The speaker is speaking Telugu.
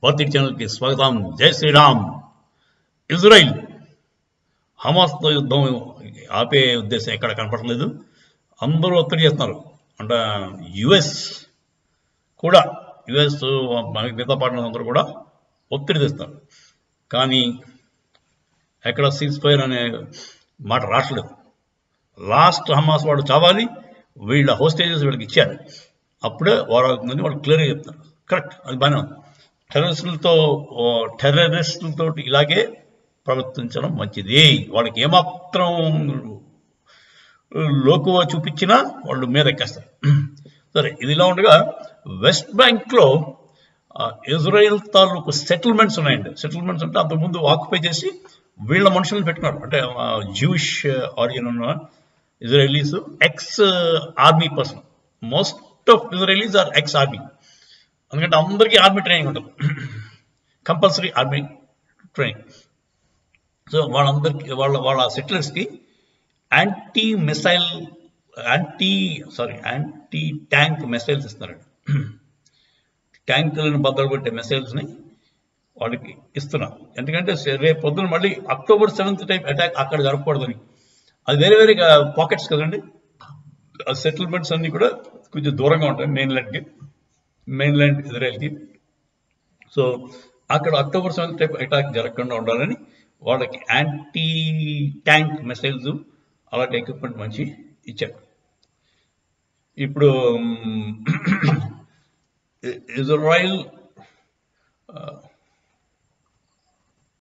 స్వాతి ఛానల్కి స్వాగతం. జై శ్రీరామ్. ఇజ్రాయిల్ హమాస్తో యుద్ధం ఆపే ఉద్దేశం ఎక్కడ కనపడలేదు. అందరూ ఒత్తిడి చేస్తున్నారు. అంటే యుఎస్ కూడా, యుఎస్ మిగతా పార్ట్నర్స్ అందరూ కూడా ఒత్తిడి తెస్తున్నారు. కానీ ఎక్కడ సీజ్ ఫైర్ అనే మాట రావట్లేదు. లాస్ట్ హమాస్ వాడు చావాలి, వీళ్ళ హోస్టేజెస్ వీళ్ళకి ఇచ్చారు, అప్పుడే వారు అవుతుందని వాళ్ళు క్లియర్గా చెప్తున్నారు. కరెక్ట్, అది బాగానే ఉంది. టెర్రరిస్టులతో ఇలాగే ప్రవర్తించడం మంచిది. వాళ్ళకి ఏమాత్రం లోకువ చూపించినా వాళ్ళు మీద ఎక్కేస్తారు. సరే, ఇదిలా ఉండగా వెస్ట్ బ్యాంక్లో ఇజ్రాయెల్ తాలూకు సెటిల్మెంట్స్ ఉన్నాయండి. సెటిల్మెంట్స్ అంటే అంతకుముందు ఆక్యుపై చేసి వీళ్ళ మనుషులను పెట్టుకున్నారు. అంటే జూయిష్ ఆరిజిన్ ఉన్న Israelis, ex army person. Most of Israelis are ex army. ఎందుకంటే అందరికీ ఆర్మీ ట్రైనింగ్ ఉంటుంది, కంపల్సరీ ఆర్మీ ట్రైనింగ్. సో వాళ్ళందరికీ వాళ్ళ సెటిలర్స్కి యాంటీ ట్యాంక్ మిసైల్స్ ఇస్తున్నారండి. ట్యాంకులను బద్దలు కొట్టే మిసైల్స్ని వాళ్ళకి ఇస్తున్నారు. ఎందుకంటే రేపు పొద్దున మళ్ళీ October 7th టైప్ అటాక్ అక్కడ జరగకూడదని. అది వేరే వేరే పాకెట్స్ కదండి. ఆ సెటిల్మెంట్స్ అన్నీ కూడా కొంచెం దూరంగా ఉంటాయి మెయిన్లాండ్ ఇజ్రాయెల్కి. సో అక్కడ October 7th టైప్ అటాక్ జరగకుండా ఉండాలని వాళ్ళకి యాంటీ ట్యాంక్ మిసైల్స్ అలాంటి ఎక్విప్మెంట్ మంచి ఇచ్చారు. ఇప్పుడు ఇజ్రాయిల్